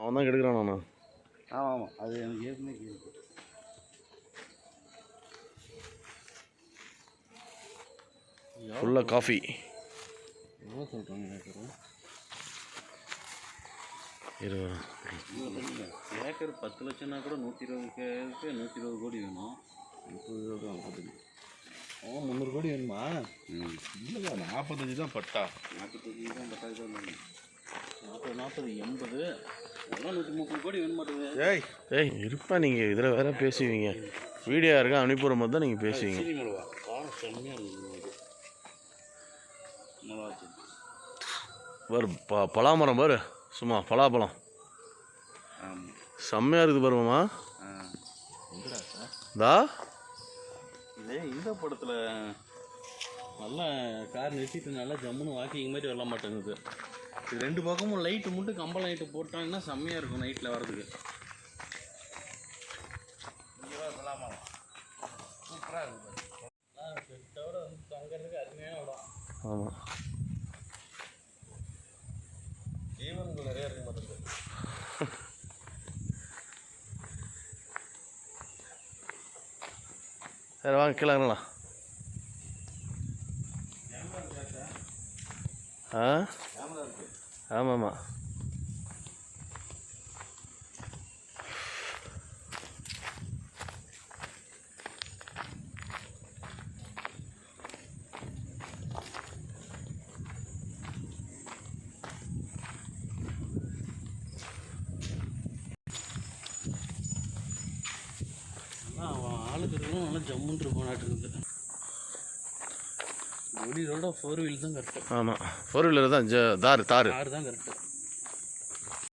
அவன் தான் கெடுக்கிறான் நான். ஆமாம் ஆமாம், அது எனக்கு ஏற்கனவே கேள்வி. ஃபுல்லாக காஃபி. எவ்வளோ சொல்கிறாங்க ஏக்கர்? ஏக்கர் 10 லட்சம்னா கூட 120 ஏக்கருக்கு 120 கோடி வேணும். 30 300 கோடி வேணுமா? இல்லையா 45 தான் பட்டா. 45 தான் பட்டா. 40 80 அதெல்லாம் 130 கோடி வேணும் மாட்டேங்குது. ஏய் இருப்பா, நீங்கள் இதில் வேற பேசுவீங்க. வீடியோ இருக்கா அனுப்பிடுற மாதிரி தான் நீங்கள் பேசுவீங்க. காரம் செம்மையாக இருக்குது. நல்லா வச்சு பாரு பலாமரம் பாரு, சும்மா பலாப்பழம் செம்மையாக இருக்குது பாருமா. தா இதே இந்த படத்தில் நல்லா கார் நிறுத்திட்டு நல்லா ஜம்முன்னு வாக்கிங் மாதிரி வரல மாட்டேங்குது. இது 2 பக்கமும் லைட்டு மட்டும் கம்பல் லைட்டு போட்டாங்கன்னா செம்மையாக இருக்கும் நைட்டில் வர்றதுக்கு. சூப்பராக இருக்குது. தவிர வந்து தங்கிறதுக்கு அருமையான இடம். ஆமாம், ஜீவன்கள் நிறையா இருக்க மாட்டேங்குது. சரி வாங்க கீழே இறங்கலாம். ஆமாம்மா. ஆளுக்கிறதும் நல்லா ஜம்முன்னு இருக்கும் நாட்டுக்கு. ஒளியோட 4 வீல் தான் கரெக்டு. ஆமாம், 4 வீலர் தான் தார் தான் கரெக்டு.